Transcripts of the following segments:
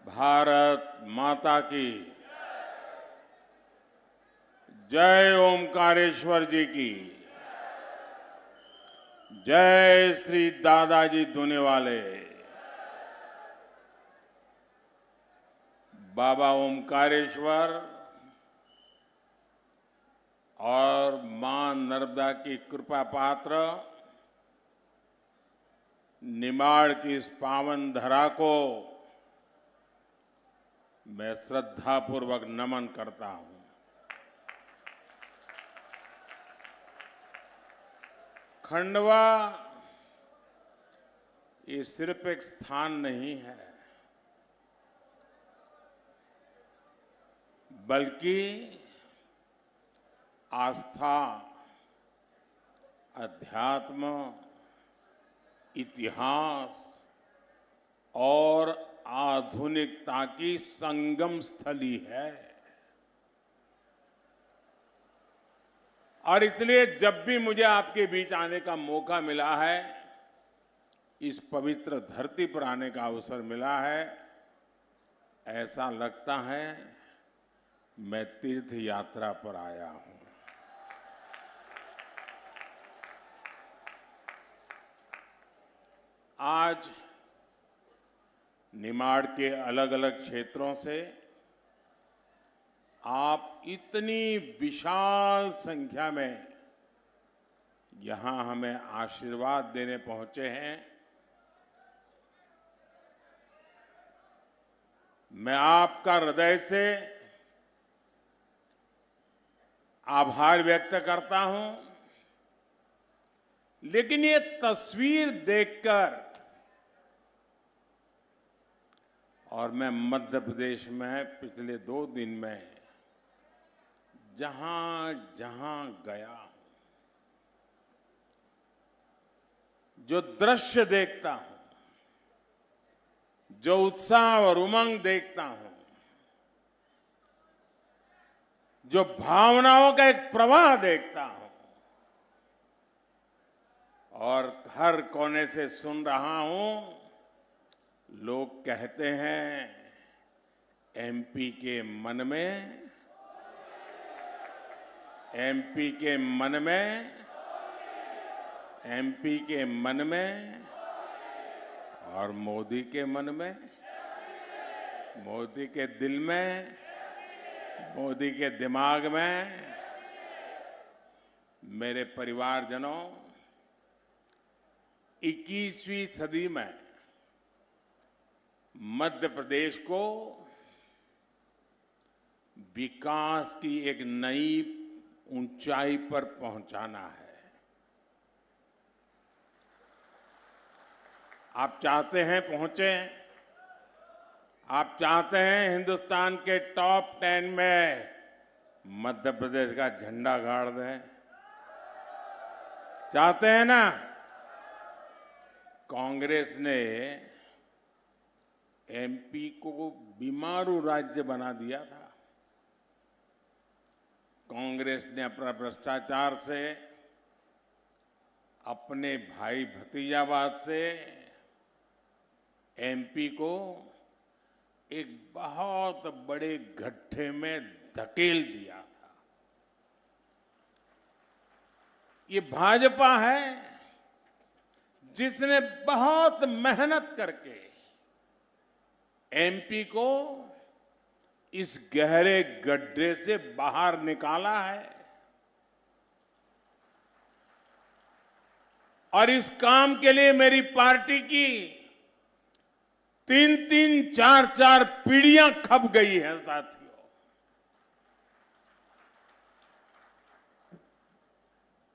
भारत माता की जय। ओमकारेश्वर जी की जय। श्री दादाजी दुनिवाले। बाबा ओमकारेश्वर और मां नर्मदा की कृपा पात्र निमाड़ की इस पावन धरा को मैं श्रद्धापूर्वक नमन करता हूं। खंडवा ये सिर्फ एक स्थान नहीं है, बल्कि आस्था, अध्यात्म, इतिहास और आधुनिकता की संगम स्थली है। और इसलिए जब भी मुझे आपके बीच आने का मौका मिला है, इस पवित्र धरती पर आने का अवसर मिला है, ऐसा लगता है मैं तीर्थ यात्रा पर आया हूं। आज निमाड़ के अलग अलग क्षेत्रों से आप इतनी विशाल संख्या में यहां हमें आशीर्वाद देने पहुंचे हैं। मैं आपका हृदय से आभार व्यक्त करता हूं, लेकिन ये तस्वीर देखकर और मैं मध्य प्रदेश में पिछले 2 दिन में जहां जहां गया, जो दृश्य देखता हूं, जो उत्साह और उमंग देखता हूं, जो भावनाओं का एक प्रवाह देखता हूं और हर कोने से सुन रहा हूं, लोग कहते हैं एमपी के मन में, एमपी के मन में, एमपी के मन में और मोदी के मन में, मोदी के दिल में, मोदी के दिमाग में। मेरे परिवारजनों, 21वीं सदी में मध्य प्रदेश को विकास की एक नई ऊंचाई पर पहुंचाना है। आप चाहते हैं पहुंचे, आप चाहते हैं हिंदुस्तान के टॉप 10 में मध्य प्रदेश का झंडा गाड़ दें, चाहते हैं ना? कांग्रेस ने एमपी को बीमारू राज्य बना दिया था। कांग्रेस ने अपना भ्रष्टाचार से, अपने भाई भतीजावाद से एमपी को एक बहुत बड़े गड्ढे में धकेल दिया था। ये भाजपा है जिसने बहुत मेहनत करके एमपी को इस गहरे गड्ढे से बाहर निकाला है। और इस काम के लिए मेरी पार्टी की 3-3, 4-4 पीढ़ियां खप गई हैं साथियों।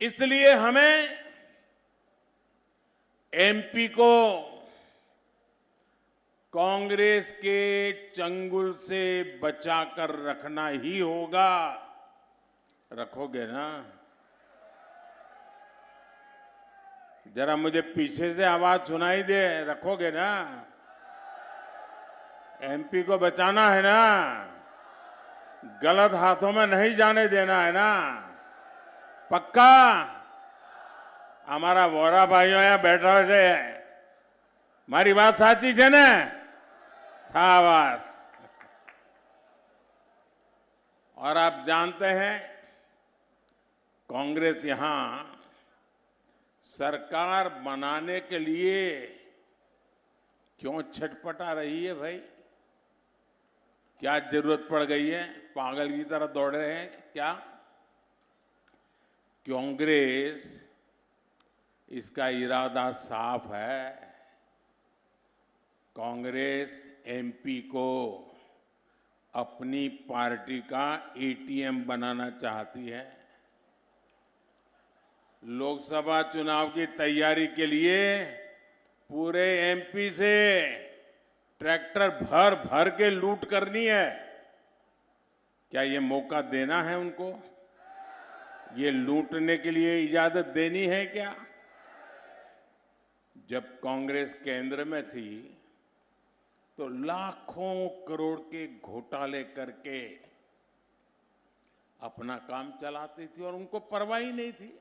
इसलिए हमें एमपी को कांग्रेस के चंगुल से बचाकर रखना ही होगा। रखोगे ना? जरा मुझे पीछे से आवाज सुनाई दे, रखोगे ना? एमपी को बचाना है ना? गलत हाथों में नहीं जाने देना है ना? पक्का? हमारा वोरा भाइयों यहाँ बैठा है, मारी बात साची है ना? शाबाश। और आप जानते हैं कांग्रेस यहां सरकार बनाने के लिए क्यों छटपटा रही है भाई? क्या जरूरत पड़ गई है? पागल की तरह दौड़ रहे हैं क्या? कांग्रेस इसका इरादा साफ है। कांग्रेस एमपी को अपनी पार्टी का एटीएम बनाना चाहती है। लोकसभा चुनाव की तैयारी के लिए पूरे एमपी से ट्रैक्टर भर भर के लूट करनी है। क्या ये मौका देना है उनको? ये लूटने के लिए इजाजत देनी है क्या? जब कांग्रेस केंद्र में थी तो लाखों करोड़ के घोटाले करके अपना काम चलाती थी और उनको परवाह ही नहीं थी।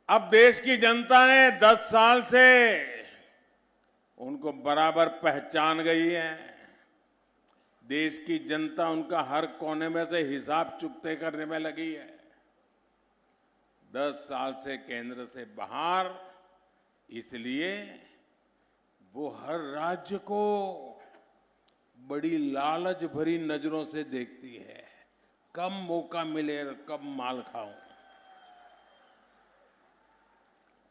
अब देश की जनता ने 10 साल से उनको बराबर पहचान गई है। देश की जनता उनका हर कोने में से हिसाब चुकते करने में लगी है। 10 साल से केंद्र से बाहर, इसलिए वो हर राज्य को बड़ी लालच भरी नजरों से देखती है। कब मौका मिले और कब माल खाऊं।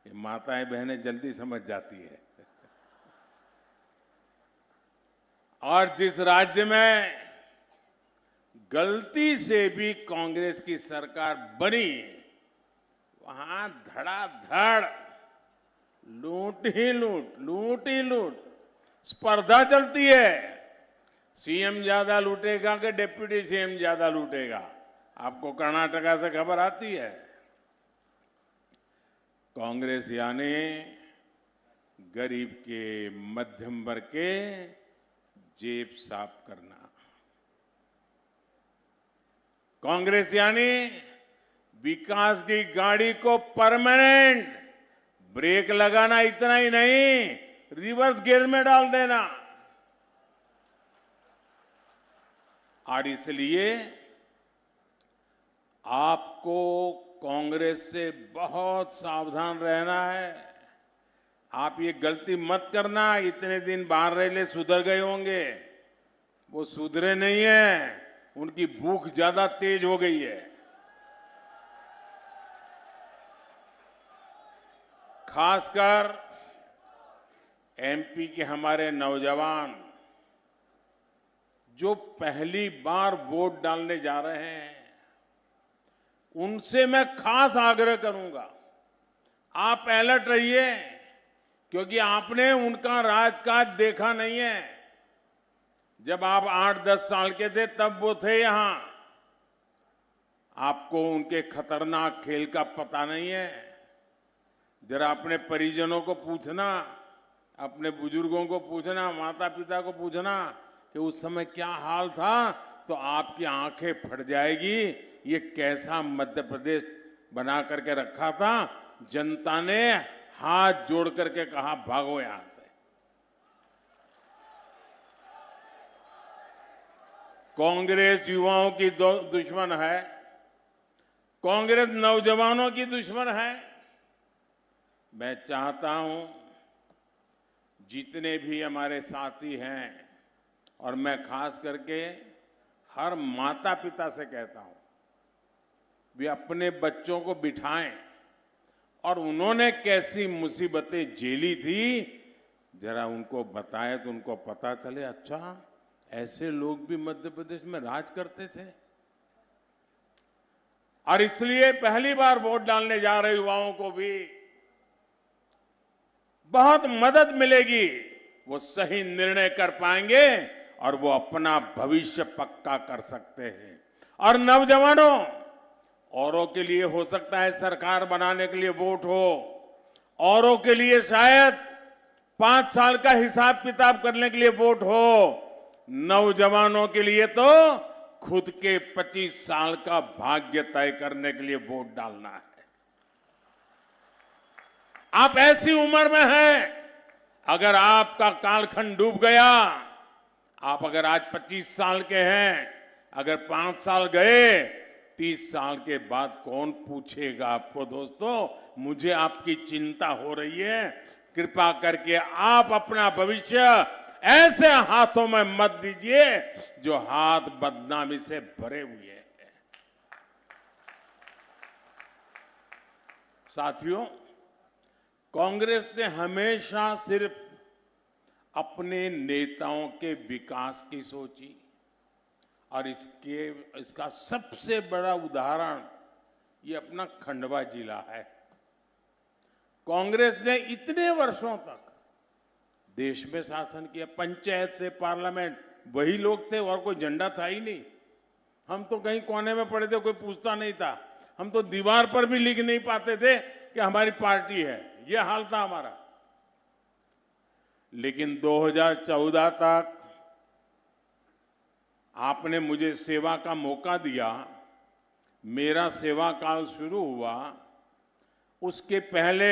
ये माताएं बहनें जल्दी समझ जाती है। और जिस राज्य में गलती से भी कांग्रेस की सरकार बनी, वहां धड़ाधड़ लूट ही लूट स्पर्धा चलती है। सीएम ज्यादा लूटेगा कि डिप्टी सीएम ज्यादा लूटेगा? आपको कर्नाटका से खबर आती है। कांग्रेस यानी गरीब के, मध्यम वर्ग के जेब साफ करना। कांग्रेस यानी विकास की गाड़ी को परमानेंट ब्रेक लगाना, इतना ही नहीं, रिवर्स गियर में डाल देना। और इसलिए आपको कांग्रेस से बहुत सावधान रहना है। आप ये गलती मत करना। इतने दिन बाहर रह सुधर गए होंगे, वो सुधरे नहीं है। उनकी भूख ज्यादा तेज हो गई है। खासकर एमपी के हमारे नौजवान जो पहली बार वोट डालने जा रहे हैं, उनसे मैं खास आग्रह करूंगा, आप अलर्ट रहिए, क्योंकि आपने उनका राजकाज देखा नहीं है। जब आप 8-10 साल के थे तब वो थे यहां। आपको उनके खतरनाक खेल का पता नहीं है। जरा अपने परिजनों को पूछना, अपने बुजुर्गों को पूछना, माता पिता को पूछना कि उस समय क्या हाल था, तो आपकी आंखें फट जाएगी। ये कैसा मध्य प्रदेश बना करके रखा था। जनता ने हाथ जोड़ करके कहा, भागो यहां से। कांग्रेस युवाओं की दुश्मन है, कांग्रेस नौजवानों की दुश्मन है। मैं चाहता हूं जितने भी हमारे साथी हैं, और मैं खास करके हर माता पिता से कहता हूं, वे अपने बच्चों को बिठाएं और उन्होंने कैसी मुसीबतें झेली थी, जरा उनको बताएं तो उनको पता चले, अच्छा ऐसे लोग भी मध्य प्रदेश में राज करते थे। और इसलिए पहली बार वोट डालने जा रहे युवाओं को भी बहुत मदद मिलेगी। वो सही निर्णय कर पाएंगे और वो अपना भविष्य पक्का कर सकते हैं। और नौजवानों, औरों के लिए हो सकता है सरकार बनाने के लिए वोट हो, औरों के लिए शायद 5 साल का हिसाब किताब करने के लिए वोट हो। नौजवानों के लिए तो खुद के 25 साल का भाग्य तय करने के लिए वोट डालना है। आप ऐसी उम्र में हैं, अगर आपका कालखंड डूब गया, आप अगर आज 25 साल के हैं, अगर 5 साल गए, 30 साल के बाद कौन पूछेगा आपको? दोस्तों, मुझे आपकी चिंता हो रही है। कृपा करके आप अपना भविष्य ऐसे हाथों में मत दीजिए जो हाथ बदनामी से भरे हुए हैं। साथियों, कांग्रेस ने हमेशा सिर्फ अपने नेताओं के विकास की सोची और इसका सबसे बड़ा उदाहरण ये अपना खंडवा जिला है। कांग्रेस ने इतने वर्षों तक देश में शासन किया, पंचायत से पार्लियामेंट वही लोग थे और कोई झंडा था ही नहीं। हम तो कहीं कोने में पड़े थे, कोई पूछता नहीं था। हम तो दीवार पर भी लिख नहीं पाते थे कि हमारी पार्टी है, यह हाल था हमारा। लेकिन 2014 तक आपने मुझे सेवा का मौका दिया, मेरा सेवा काल शुरू हुआ। उसके पहले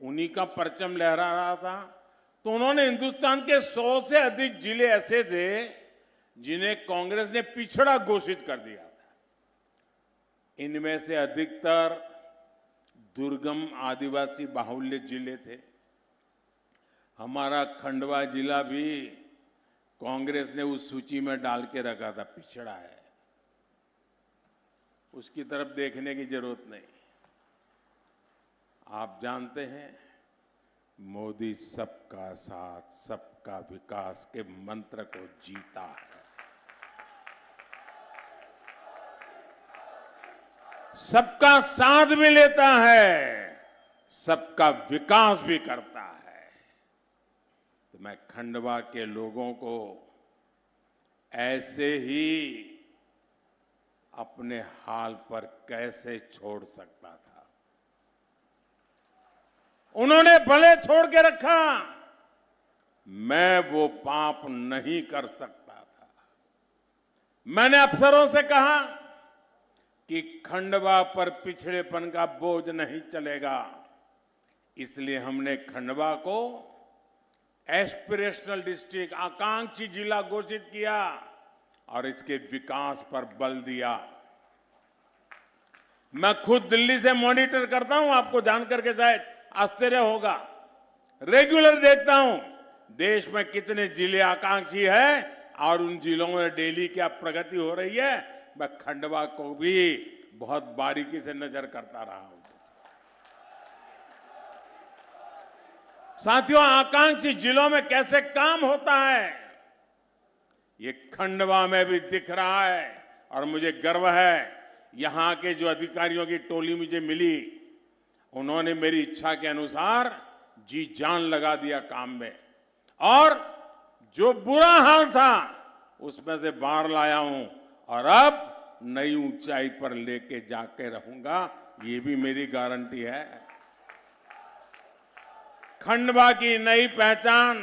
उन्हीं का परचम लहरा रहा था, तो उन्होंने हिंदुस्तान के 100 से अधिक जिले ऐसे थे जिन्हें कांग्रेस ने पिछड़ा घोषित कर दिया था। इनमें से अधिकतर दुर्गम आदिवासी बाहुल्य जिले थे। हमारा खंडवा जिला भी कांग्रेस ने उस सूची में डाल के रखा था, पिछड़ा है। उसकी तरफ देखने की जरूरत नहीं। आप जानते हैं, मोदी सबका साथ सबका विकास के मंत्र को जीता है। सबका साथ भी लेता है, सबका विकास भी करता है। तो मैं खंडवा के लोगों को ऐसे ही अपने हाल पर कैसे छोड़ सकता था? उन्होंने भले छोड़ के रखा, मैं वो पाप नहीं कर सकता था। मैंने अफसरों से कहा कि खंडवा पर पिछड़ेपन का बोझ नहीं चलेगा, इसलिए हमने खंडवा को एस्पिरेशनल डिस्ट्रिक्ट, आकांक्षी जिला घोषित किया और इसके विकास पर बल दिया। मैं खुद दिल्ली से मॉनिटर करता हूं, आपको जानकर के शायद आश्चर्य होगा। रेगुलर देखता हूं देश में कितने जिले आकांक्षी है और उन जिलों में डेली क्या प्रगति हो रही है। मैं खंडवा को भी बहुत बारीकी से नजर करता रहा हूं। साथियों, आकांक्षी जिलों में कैसे काम होता है, ये खंडवा में भी दिख रहा है और मुझे गर्व है। यहां के जो अधिकारियों की टोली मुझे मिली, उन्होंने मेरी इच्छा के अनुसार जी जान लगा दिया काम में और जो बुरा हाल था उसमें से बाहर लाया हूं और अब नई ऊंचाई पर लेके जाके रहूंगा, ये भी मेरी गारंटी है। खंडवा की नई पहचान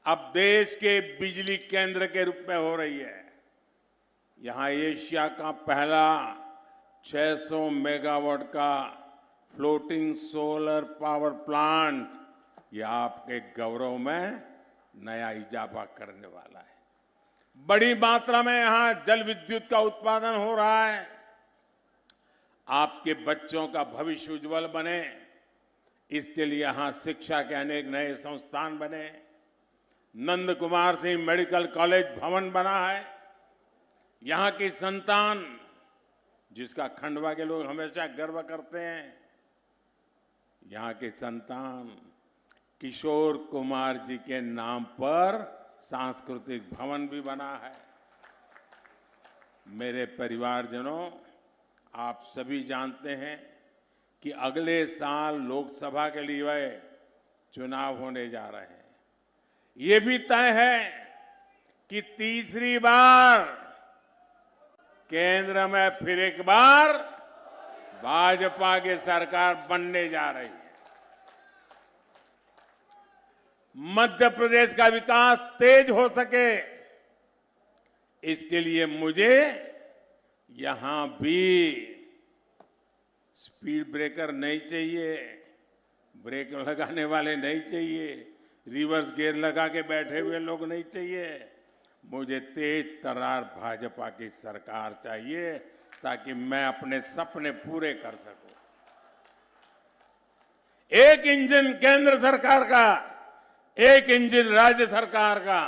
अब देश के बिजली केंद्र के रूप में हो रही है। यहां एशिया का पहला 600 मेगावाट का फ्लोटिंग सोलर पावर प्लांट, यह आपके गौरव में नया इजाफा करने वाला है। बड़ी मात्रा में यहां जल विद्युत का उत्पादन हो रहा है। आपके बच्चों का भविष्य उज्जवल बने, इसके लिए यहां शिक्षा के अनेक नए संस्थान बने। नंद कुमार सिंह मेडिकल कॉलेज भवन बना है। यहां की संतान, जिसका खंडवा के लोग हमेशा गर्व करते हैं, यहां के संतान किशोर कुमार जी के नाम पर सांस्कृतिक भवन भी बना है। मेरे परिवारजनों, आप सभी जानते हैं कि अगले साल लोकसभा के लिए चुनाव होने जा रहे हैं। ये भी तय है कि तीसरी बार केंद्र में फिर एक बार भाजपा की सरकार बनने जा रही है। मध्य प्रदेश का विकास तेज हो सके, इसके लिए मुझे यहां भी स्पीड ब्रेकर नहीं चाहिए, ब्रेक लगाने वाले नहीं चाहिए, रिवर्स गियर लगा के बैठे हुए लोग नहीं चाहिए। मुझे तेज तर्रार भाजपा की सरकार चाहिए ताकि मैं अपने सपने पूरे कर सकूं। एक इंजन केंद्र सरकार का, एक इंजन राज्य सरकार का,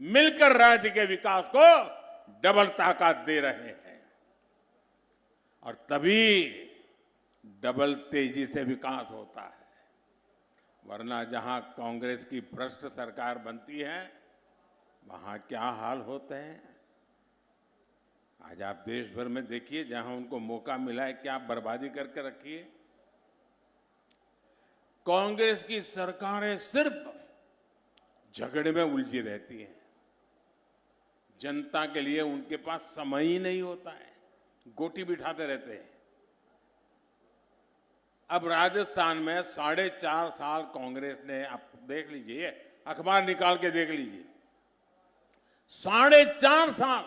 मिलकर राज्य के विकास को डबल ताकत दे रहे हैं और तभी डबल तेजी से विकास होता है। वरना जहां कांग्रेस की भ्रष्ट सरकार बनती है वहां क्या हाल होते हैं। आज आप देश भर में देखिए, जहां उनको मौका मिला है क्या बर्बादी करके रखी है। कांग्रेस की सरकारें सिर्फ झगड़े में उलझी रहती हैं, जनता के लिए उनके पास समय ही नहीं होता है, गोटी बिठाते रहते हैं। अब राजस्थान में 4.5 साल कांग्रेस ने, आप देख लीजिए, अखबार निकाल के देख लीजिए, 4.5 साल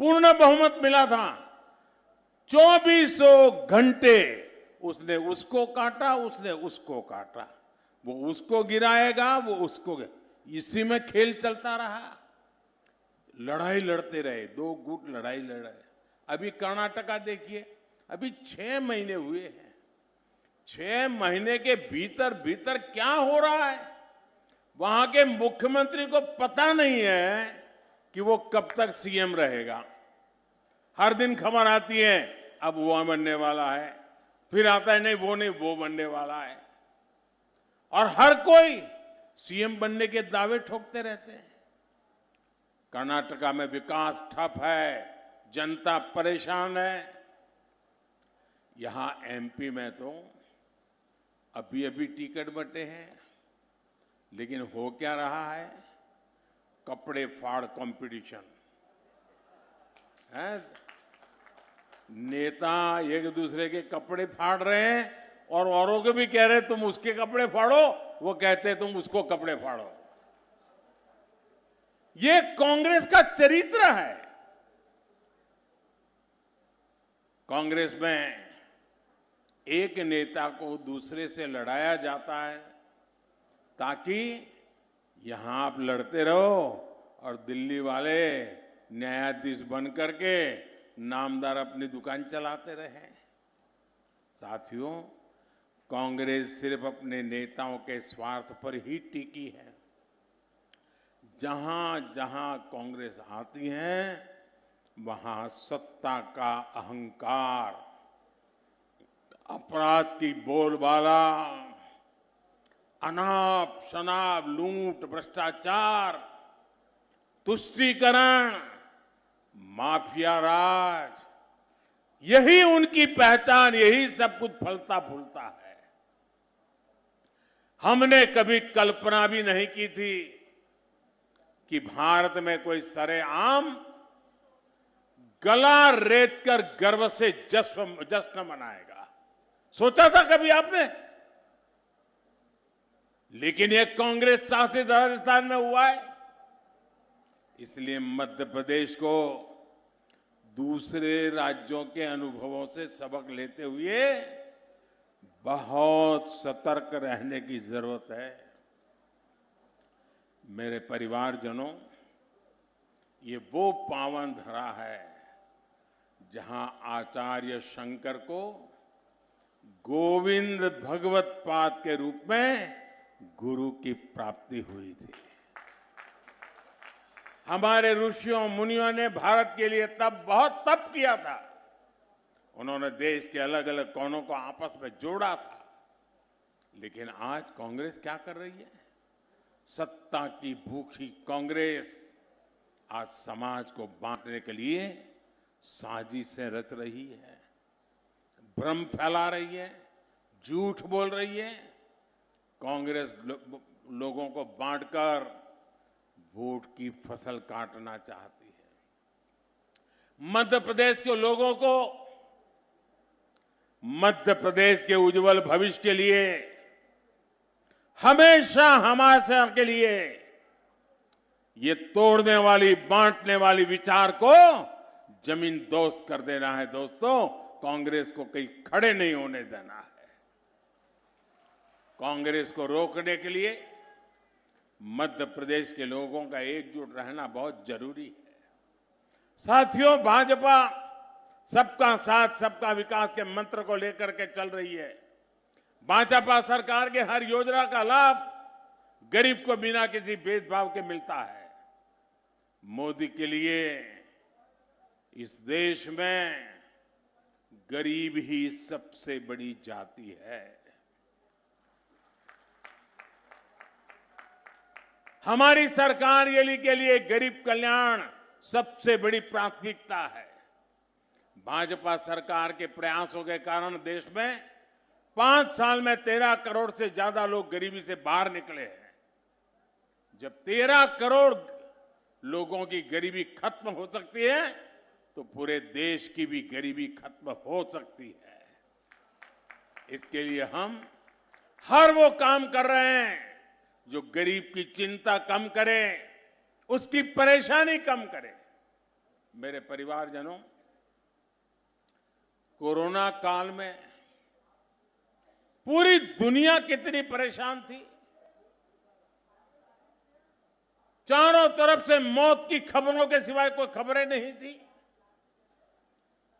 पूर्ण बहुमत मिला था। 2400 घंटे उसने उसको काटा, उसने उसको काटा, वो उसको गिराएगा, वो उसको, इसी में खेल चलता रहा। लड़ाई लड़ते रहे, 2 गुट लड़ाई लड़ रहे। अभी कर्नाटका देखिए, अभी 6 महीने हुए हैं। 6 महीने के भीतर भीतर क्या हो रहा है, वहां के मुख्यमंत्री को पता नहीं है कि वो कब तक सीएम रहेगा। हर दिन खबर आती है अब वो बनने वाला है, फिर आता है नहीं वो नहीं, वो बनने वाला है, और हर कोई सीएम बनने के दावे ठोकते रहते हैं। कर्नाटका में विकास ठप है, जनता परेशान है। यहां एमपी में तो अभी अभी टिकट बंटे हैं, लेकिन हो क्या रहा है, कपड़े फाड़ कंपटीशन है। नेता एक दूसरे के कपड़े फाड़ रहे हैं और औरों को भी कह रहे हैं तुम उसके कपड़े फाड़ो, वो कहते हैं तुम उसको कपड़े फाड़ो। ये कांग्रेस का चरित्र है। कांग्रेस में एक नेता को दूसरे से लड़ाया जाता है ताकि यहां आप लड़ते रहो और दिल्ली वाले न्यायाधीश बन करके नामदार अपनी दुकान चलाते रहे। साथियों, कांग्रेस सिर्फ अपने नेताओं के स्वार्थ पर ही टिकी है। जहां जहां कांग्रेस आती है वहां सत्ता का अहंकार, अपराध की बोलबाला, अनाप शनाप लूट, भ्रष्टाचार, तुष्टीकरण, माफिया राज, यही उनकी पहचान, यही सब कुछ फलता फूलता है। हमने कभी कल्पना भी नहीं की थी कि भारत में कोई सरेआम गला रेत कर गर्व से जश्न मनाएगा। सोचा था कभी आपने? लेकिन ये कांग्रेस शासित राजस्थान में हुआ है। इसलिए मध्य प्रदेश को दूसरे राज्यों के अनुभवों से सबक लेते हुए बहुत सतर्क रहने की जरूरत है। मेरे परिवारजनों, ये वो पावन धरा है जहां आचार्य शंकर को गोविंद भगवत पाद के रूप में गुरु की प्राप्ति हुई थी। हमारे ऋषियों मुनियों ने भारत के लिए तब बहुत तप किया था। उन्होंने देश के अलग अलग कोनों को आपस में जोड़ा था। लेकिन आज कांग्रेस क्या कर रही है? सत्ता की भूखी कांग्रेस आज समाज को बांटने के लिए साजिशें रच रही है, भ्रम फैला रही है, झूठ बोल रही है। कांग्रेस लोगों को बांटकर वोट की फसल काटना चाहती है। मध्य प्रदेश के लोगों को मध्य प्रदेश के उज्जवल भविष्य के लिए, हमेशा हमेशा के लिए ये तोड़ने वाली, बांटने वाली विचार को जमीन दोस्त कर देना है। दोस्तों, कांग्रेस को कहीं खड़े नहीं होने देना है। कांग्रेस को रोकने के लिए मध्य प्रदेश के लोगों का एकजुट रहना बहुत जरूरी है। साथियों, भाजपा सबका साथ सबका विकास के मंत्र को लेकर के चल रही है। भाजपा सरकार के हर योजना का लाभ गरीब को बिना किसी भेदभाव के मिलता है। मोदी के लिए इस देश में गरीब ही सबसे बड़ी जाति है। हमारी सरकार के लिए गरीब कल्याण सबसे बड़ी प्राथमिकता है। भाजपा सरकार के प्रयासों के कारण देश में 5 साल में 13 करोड़ से ज्यादा लोग गरीबी से बाहर निकले हैं। जब 13 करोड़ लोगों की गरीबी खत्म हो सकती है तो पूरे देश की भी गरीबी खत्म हो सकती है। इसके लिए हम हर वो काम कर रहे हैं जो गरीब की चिंता कम करे, उसकी परेशानी कम करे। मेरे परिवारजनों, कोरोना काल में पूरी दुनिया कितनी परेशान थी। चारों तरफ से मौत की खबरों के सिवाय कोई खबरें नहीं थी।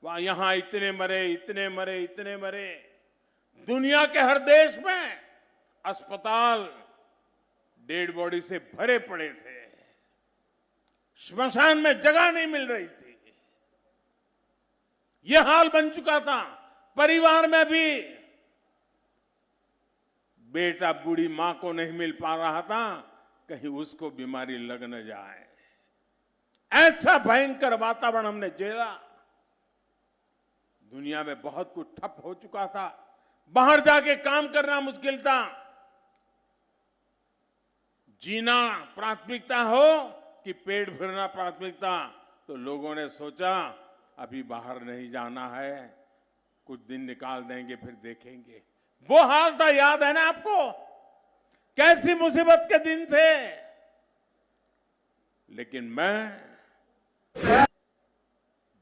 वहां यहां इतने मरे, इतने मरे, इतने मरे। दुनिया के हर देश में अस्पताल डेड बॉडी से भरे पड़े थे। श्मशान में जगह नहीं मिल रही थी। यह हाल बन चुका था। परिवार में भी बेटा बूढ़ी मां को नहीं मिल पा रहा था, कहीं उसको बीमारी लग न जाए। ऐसा भयंकर वातावरण हमने झेला। दुनिया में बहुत कुछ ठप हो चुका था। बाहर जाके काम करना मुश्किल था। जीना प्राथमिकता हो कि पेट भरना प्राथमिकता, तो लोगों ने सोचा अभी बाहर नहीं जाना है, कुछ दिन निकाल देंगे फिर देखेंगे। वो हाल था, याद है ना आपको? कैसी मुसीबत के दिन थे। लेकिन मैं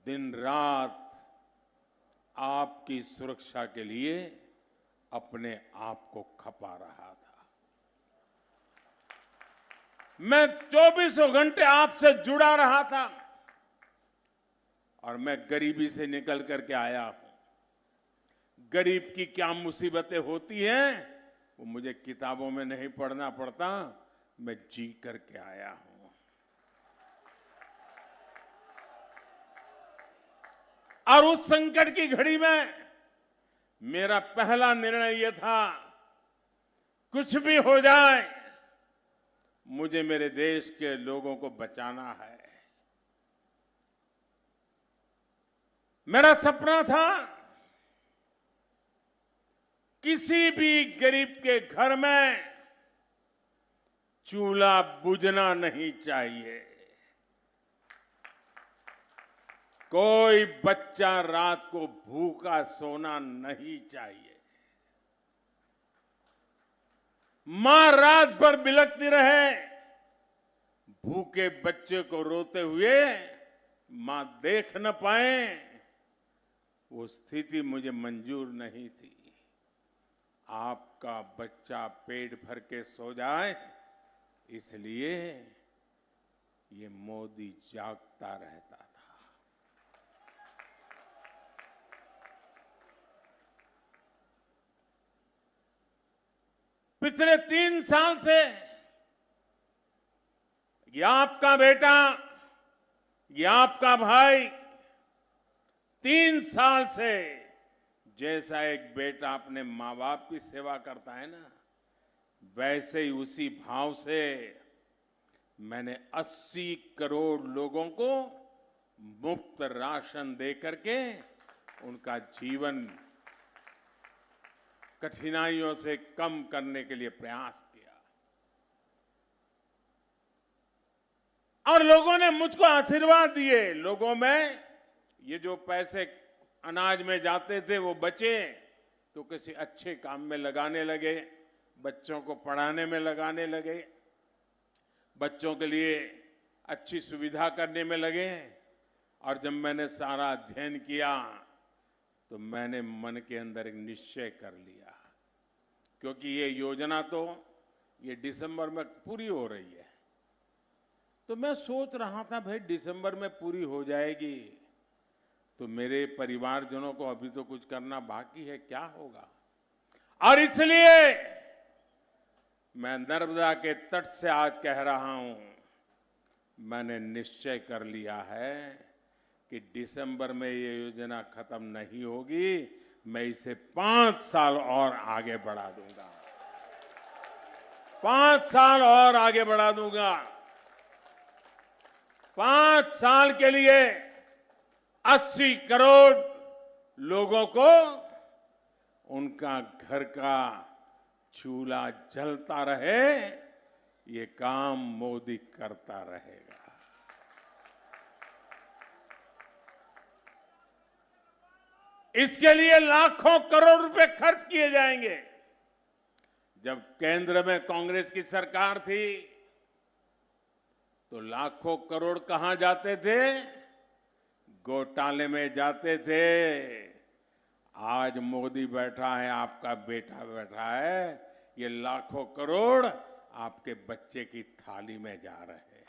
दिन रात आपकी सुरक्षा के लिए अपने आप को खपा रहा था। मैं 24 घंटे आपसे जुड़ा रहा था और मैं गरीबी से निकल करके आया हूं। गरीब की क्या मुसीबतें होती हैं वो मुझे किताबों में नहीं पढ़ना पड़ता, मैं जी करके आया हूं। और उस संकट की घड़ी में मेरा पहला निर्णय यह था, कुछ भी हो जाए मुझे मेरे देश के लोगों को बचाना है। मेरा सपना था किसी भी गरीब के घर में चूल्हा बुझना नहीं चाहिए। कोई बच्चा रात को भूखा सोना नहीं चाहिए। मां रात भर बिलखती रहे, भूखे बच्चे को रोते हुए मां देख न पाए, वो स्थिति मुझे मंजूर नहीं थी। आपका बच्चा पेट भर के सो जाए, इसलिए ये मोदी जागता रहता था। पिछले 3 साल से ये आपका बेटा, ये आपका भाई 3 साल से जैसा एक बेटा अपने मां बाप की सेवा करता है ना, वैसे ही उसी भाव से मैंने 80 करोड़ लोगों को मुफ्त राशन दे करके उनका जीवन कठिनाइयों से कम करने के लिए प्रयास किया। और लोगों ने मुझको आशीर्वाद दिए। लोगों में ये जो पैसे अनाज में जाते थे वो बचे तो किसी अच्छे काम में लगाने लगे, बच्चों को पढ़ाने में लगाने लगे, बच्चों के लिए अच्छी सुविधा करने में लगे। और जब मैंने सारा अध्ययन किया तो मैंने मन के अंदर एक निश्चय कर लिया, क्योंकि ये योजना तो ये दिसंबर में पूरी हो रही है। तो मैं सोच रहा था भाई दिसंबर में पूरी हो जाएगी तो मेरे परिवारजनों को अभी तो कुछ करना बाकी है, क्या होगा। और इसलिए मैं नर्मदा के तट से आज कह रहा हूं, मैंने निश्चय कर लिया है कि दिसंबर में ये योजना खत्म नहीं होगी, मैं इसे 5 साल और आगे बढ़ा दूंगा, 5 साल और आगे बढ़ा दूंगा। 5 साल के लिए 80 करोड़ लोगों को उनका घर का चूल्हा जलता रहे, ये काम मोदी करता रहेगा। इसके लिए लाखों करोड़ रुपए खर्च किए जाएंगे। जब केंद्र में कांग्रेस की सरकार थी तो लाखों करोड़ कहां जाते थे? घोटाले में जाते थे। आज मोदी बैठा है, आपका बेटा बैठा है, ये लाखों करोड़ आपके बच्चे की थाली में जा रहे हैं।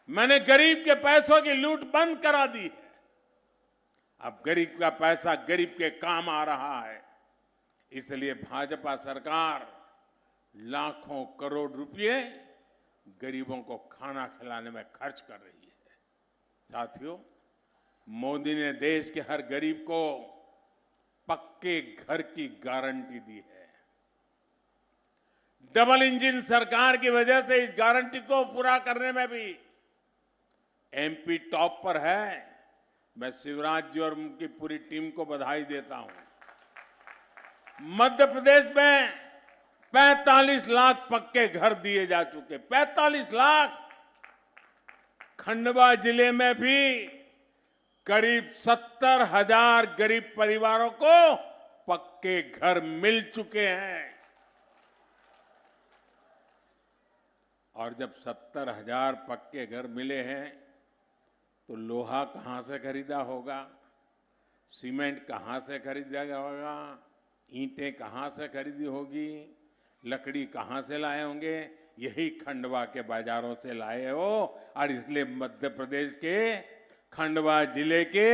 मैंने गरीब के पैसों की लूट बंद करा दी है। अब गरीब का पैसा गरीब के काम आ रहा है। इसलिए भाजपा सरकार लाखों करोड़ रुपए गरीबों को खाना खिलाने में खर्च कर रही है। साथियों, मोदी ने देश के हर गरीब को पक्के घर की गारंटी दी है। डबल इंजन सरकार की वजह से इस गारंटी को पूरा करने में भी एमपी टॉप पर है। मैं शिवराज जी और उनकी पूरी टीम को बधाई देता हूं। मध्य प्रदेश में 45 लाख पक्के घर दिए जा चुके, 45 लाख। खंडवा जिले में भी करीब 70,000 गरीब परिवारों को पक्के घर मिल चुके हैं। और जब 70,000 पक्के घर मिले हैं तो लोहा कहां से खरीदा होगा, सीमेंट कहां से खरीदा होगा, ईंटें कहां से खरीदी होगी, लकड़ी कहां से लाए होंगे? यही खंडवा के बाजारों से लाए हो। और इसलिए मध्य प्रदेश के खंडवा जिले के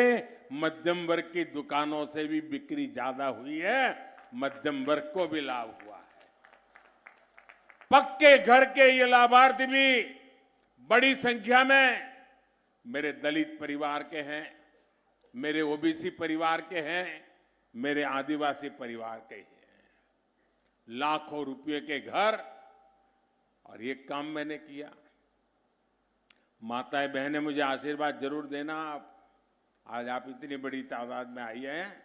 मध्यम वर्ग की दुकानों से भी बिक्री ज्यादा हुई है, मध्यम वर्ग को भी लाभ हुआ है। पक्के घर के ये लाभार्थी भी बड़ी संख्या में मेरे दलित परिवार के हैं, मेरे ओबीसी परिवार के हैं, मेरे आदिवासी परिवार के हैं। लाखों रुपए के घर, और ये काम मैंने किया। माताएं बहनें मुझे आशीर्वाद जरूर देना। आज आप इतनी बड़ी तादाद में आई हैं।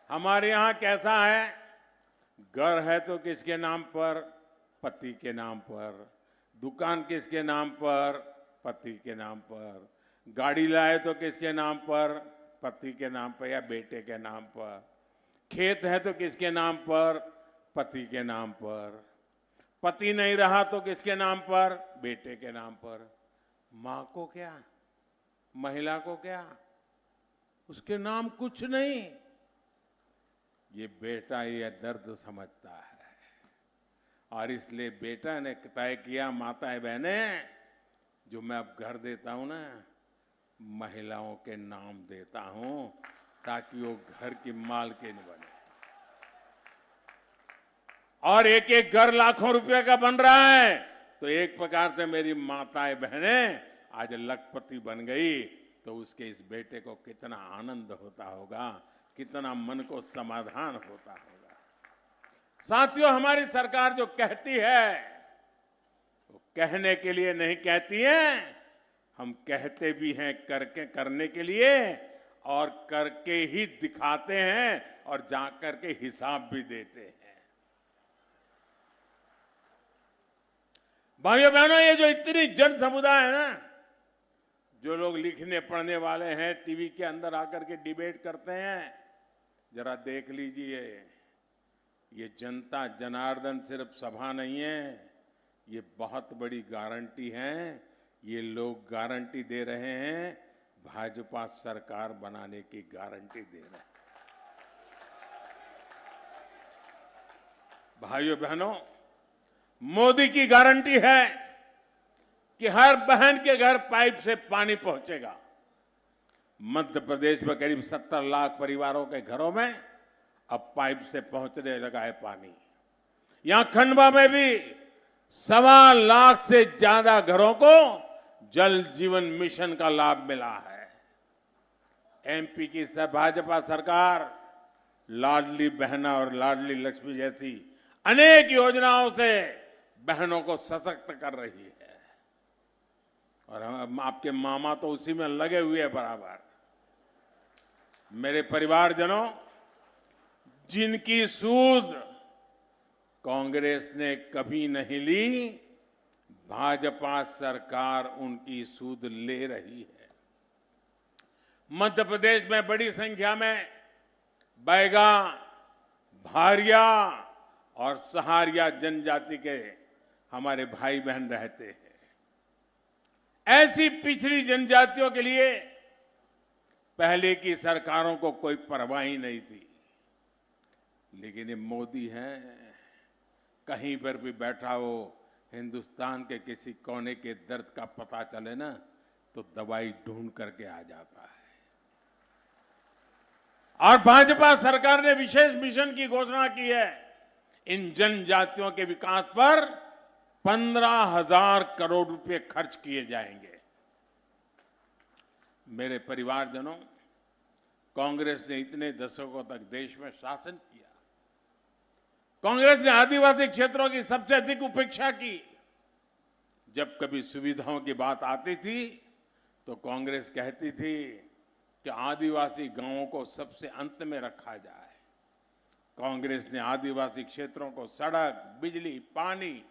हमारे यहां कैसा है? घर है तो किसके नाम पर? पति के नाम पर। दुकान किसके नाम पर? पति के नाम पर। गाड़ी लाए तो किसके नाम पर? पति के नाम पर या बेटे के नाम पर। खेत है तो किसके नाम पर? पति के नाम पर। पति नहीं रहा तो किसके नाम पर? बेटे के नाम पर। मां को क्या, महिला को क्या, उसके नाम कुछ नहीं। ये बेटा ये दर्द समझता है और इसलिए बेटा ने तय किया, माताएं बहनें, जो मैं अब घर देता हूं ना, महिलाओं के नाम देता हूं ताकि वो घर की मालकिन बने। और एक एक घर लाखों रुपए का बन रहा है तो एक प्रकार से मेरी माताएं बहनें आज लखपति बन गई तो उसके इस बेटे को कितना आनंद होता होगा, कितना मन को समाधान होता होगा। साथियों, हमारी सरकार जो कहती है वो कहने के लिए नहीं कहती है, हम कहते भी हैं करके करने के लिए, और करके ही दिखाते हैं और जाकर के हिसाब भी देते हैं। भाइयों बहनों, ये जो इतनी जन समुदाय है ना, जो लोग लिखने पढ़ने वाले हैं, टीवी के अंदर आकर के डिबेट करते हैं, जरा देख लीजिए, ये जनता जनार्दन सिर्फ सभा नहीं है, ये बहुत बड़ी गारंटी है। ये लोग गारंटी दे रहे हैं, भाजपा सरकार बनाने की गारंटी दे रहे हैं। भाइयों बहनों, मोदी की गारंटी है कि हर बहन के घर पाइप से पानी पहुंचेगा। मध्य प्रदेश में करीब 70 लाख परिवारों के घरों में अब पाइप से पहुंचने लगा है पानी। यहां खंडवा में भी 1.25 लाख से ज्यादा घरों को जल जीवन मिशन का लाभ मिला है। एमपी की भाजपा सरकार लाडली बहना और लाडली लक्ष्मी जैसी अनेक योजनाओं से बहनों को सशक्त कर रही है और हम आपके मामा तो उसी में लगे हुए हैं बराबर। मेरे परिवारजनों, जिनकी सूद कांग्रेस ने कभी नहीं ली, भाजपा सरकार उनकी सूद ले रही है। मध्य प्रदेश में बड़ी संख्या में बैगा, भारिया और सहारिया जनजाति के हमारे भाई बहन रहते हैं। ऐसी पिछड़ी जनजातियों के लिए पहले की सरकारों को कोई परवाह ही नहीं थी, लेकिन ये मोदी है, कहीं पर भी बैठा हो, हिंदुस्तान के किसी कोने के दर्द का पता चले ना तो दवाई ढूंढ करके आ जाता है। और भाजपा सरकार ने विशेष मिशन की घोषणा की है। इन जनजातियों के विकास पर 15,000 करोड़ रुपए खर्च किए जाएंगे। मेरे परिवारजनों, कांग्रेस ने इतने दशकों तक देश में शासन किया। कांग्रेस ने आदिवासी क्षेत्रों की सबसे अधिक उपेक्षा की। जब कभी सुविधाओं की बात आती थी तो कांग्रेस कहती थी कि आदिवासी गांवों को सबसे अंत में रखा जाए। कांग्रेस ने आदिवासी क्षेत्रों को सड़क, बिजली, पानी,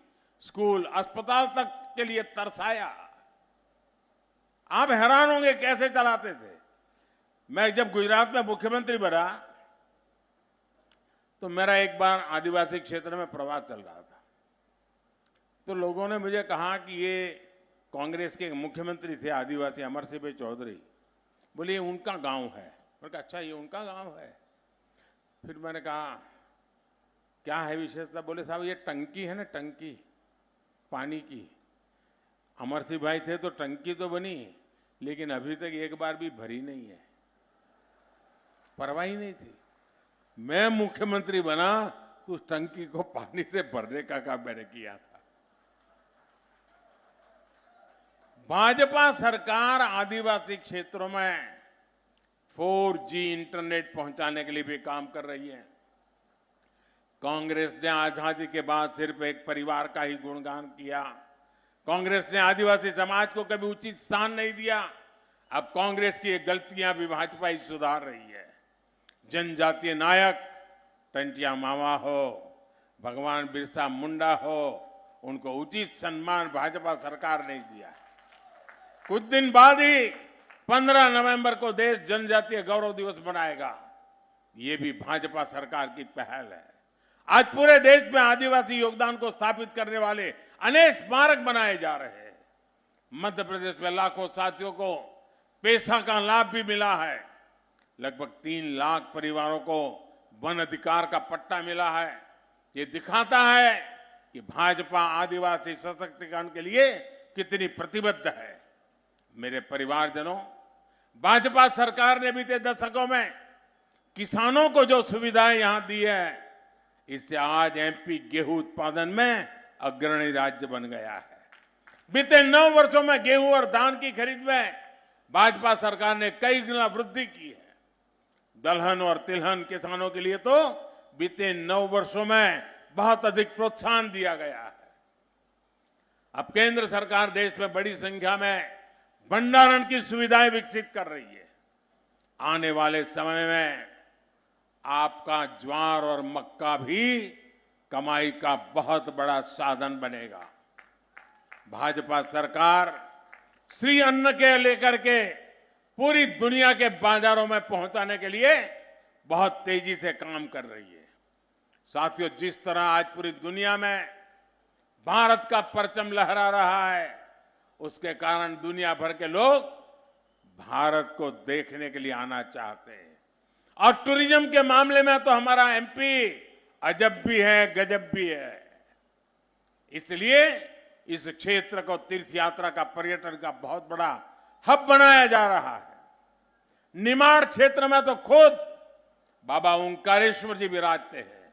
स्कूल, अस्पताल तक के लिए तरसाया। आप हैरान होंगे कैसे चलाते थे। मैं जब गुजरात में मुख्यमंत्री बना तो मेरा एक बार आदिवासी क्षेत्र में प्रवास चल रहा था, तो लोगों ने मुझे कहा कि ये कांग्रेस के मुख्यमंत्री थे आदिवासी अमर सिंह चौधरी, बोले ये उनका गांव है। मैंने कहा अच्छा ये उनका गांव है। फिर मैंने कहा क्या है विशेषता। बोले साहब ये टंकी है ना, टंकी पानी की, अमर सिंह भाई थे तो टंकी तो बनी, लेकिन अभी तक एक बार भी भरी नहीं है। परवाह ही नहीं थी। मैं मुख्यमंत्री बना तो उस टंकी को पानी से भरने का काम मैंने किया था। भाजपा सरकार आदिवासी क्षेत्रों में 4G इंटरनेट पहुंचाने के लिए भी काम कर रही है। कांग्रेस ने आजादी के बाद सिर्फ एक परिवार का ही गुणगान किया। कांग्रेस ने आदिवासी समाज को कभी उचित स्थान नहीं दिया। अब कांग्रेस की ये गलतियां भी भाजपा ही सुधार रही है। जनजातीय नायक टंटिया मामा हो, भगवान बिरसा मुंडा हो, उनको उचित सम्मान भाजपा सरकार ने दिया है। कुछ दिन बाद ही 15 नवंबर को देश जनजातीय गौरव दिवस मनाएगा। ये भी भाजपा सरकार की पहल है। आज पूरे देश में आदिवासी योगदान को स्थापित करने वाले अनेक स्मारक बनाए जा रहे हैं। मध्य प्रदेश में लाखों साथियों को पेशा का लाभ भी मिला है। लगभग 3 लाख परिवारों को वन अधिकार का पट्टा मिला है। ये दिखाता है कि भाजपा आदिवासी सशक्तिकरण के लिए कितनी प्रतिबद्ध है। मेरे परिवारजनों, भाजपा सरकार ने बीते दशकों में किसानों को जो सुविधाएं यहां दी है, इससे आज एमपी गेहूं उत्पादन में अग्रणी राज्य बन गया है। बीते 9 वर्षों में गेहूं और धान की खरीद में भाजपा सरकार ने कई गुना वृद्धि की है। दलहन और तिलहन किसानों के लिए तो बीते 9 वर्षों में बहुत अधिक प्रोत्साहन दिया गया है। अब केंद्र सरकार देश में बड़ी संख्या में भंडारण की सुविधाएं विकसित कर रही है। आने वाले समय में आपका ज्वार और मक्का भी कमाई का बहुत बड़ा साधन बनेगा। भाजपा सरकार श्री अन्न के लेकर के पूरी दुनिया के बाजारों में पहुंचाने के लिए बहुत तेजी से काम कर रही है। साथियों, जिस तरह आज पूरी दुनिया में भारत का परचम लहरा रहा है, उसके कारण दुनिया भर के लोग भारत को देखने के लिए आना चाहते हैं। और टूरिज्म के मामले में तो हमारा एमपी अजब भी है, गजब भी है। इसलिए इस क्षेत्र को तीर्थ यात्रा का, पर्यटन का बहुत बड़ा हब बनाया जा रहा है। निमाड़ क्षेत्र में तो खुद बाबा ओंकारेश्वर जी विराजते हैं।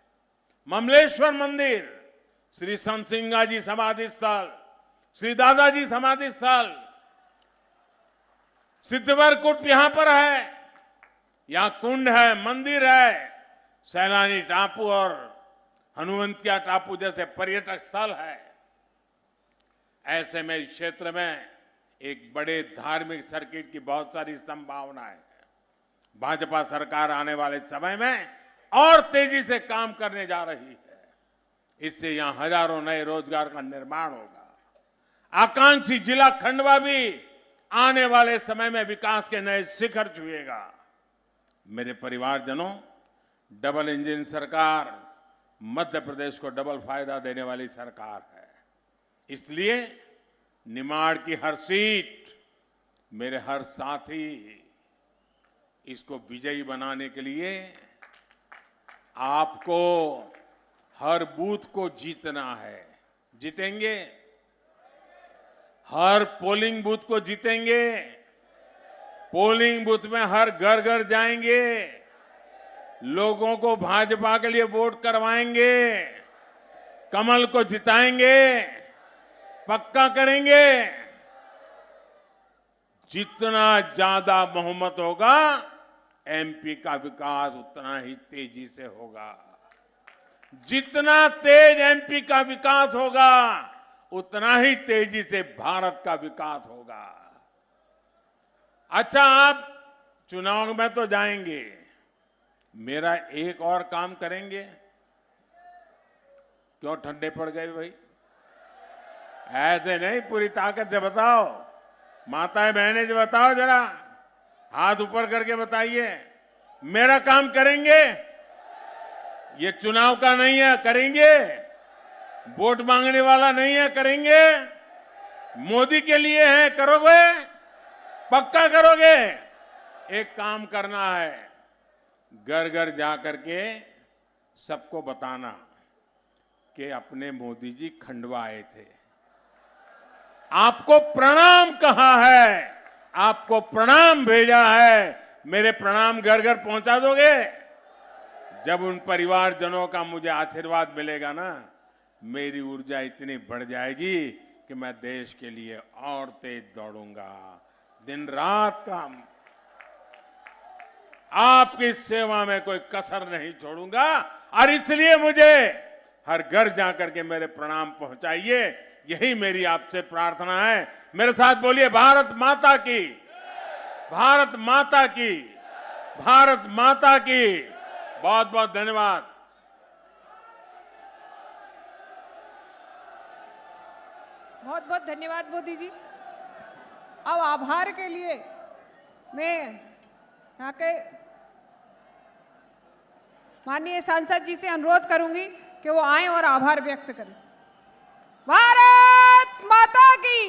ममलेश्वर मंदिर, श्री संत सिंगा जी समाधि स्थल, श्री दादाजी समाधि स्थल, सिद्धवर कूप यहां पर है, यहां कुंड है, मंदिर है, सैलानी टापू और हनुवंतिया टापू जैसे पर्यटक स्थल है। ऐसे में इस क्षेत्र में एक बड़े धार्मिक सर्किट की बहुत सारी संभावनाएं हैं। भाजपा सरकार आने वाले समय में और तेजी से काम करने जा रही है। इससे यहां हजारों नए रोजगार का निर्माण होगा। आकांक्षी जिला खंडवा भी आने वाले समय में विकास के नए शिखर छुएगा। मेरे परिवारजनों, डबल इंजन सरकार मध्य प्रदेश को डबल फायदा देने वाली सरकार है। इसलिए निमाड़ की हर सीट, मेरे हर साथी, इसको विजयी बनाने के लिए आपको हर बूथ को जीतना है। जीतेंगे? हर पोलिंग बूथ को जीतेंगे। पोलिंग बूथ में हर घर घर जाएंगे, लोगों को भाजपा के लिए वोट करवाएंगे, कमल को जिताएंगे, पक्का करेंगे। जितना ज्यादा बहुमत होगा, एमपी का विकास उतना ही तेजी से होगा। जितना तेज एमपी का विकास होगा, उतना ही तेजी से भारत का विकास होगा। अच्छा, आप चुनाव में तो जाएंगे, मेरा एक और काम करेंगे? क्यों ठंडे पड़ गए भाई? ऐसे नहीं, पूरी ताकत से बताओ। माताएं बहनें से बताओ, जरा हाथ ऊपर करके बताइए, मेरा काम करेंगे? ये चुनाव का नहीं है, करेंगे? वोट मांगने वाला नहीं है, करेंगे? मोदी के लिए है, करोगे? पक्का करोगे? एक काम करना है, घर घर जा करके सबको बताना कि अपने मोदी जी खंडवा आए थे, आपको प्रणाम कहा है, आपको प्रणाम भेजा है। मेरे प्रणाम घर घर पहुंचा दोगे? जब उन परिवारजनों का मुझे आशीर्वाद मिलेगा ना, मेरी ऊर्जा इतनी बढ़ जाएगी कि मैं देश के लिए और तेज दौड़ूंगा, दिन रात काम, आपकी सेवा में कोई कसर नहीं छोड़ूंगा। और इसलिए मुझे हर घर जाकर के मेरे प्रणाम पहुंचाइए, यही मेरी आपसे प्रार्थना है। मेरे साथ बोलिए, भारत माता की, भारत माता की, भारत माता की। बहुत बहुत धन्यवाद। बहुत बहुत धन्यवाद मोदी जी। अब आभार के लिए मैं यहाँ के माननीय सांसद जी से अनुरोध करूंगी कि वो आए और आभार व्यक्त करें। भारत माता की।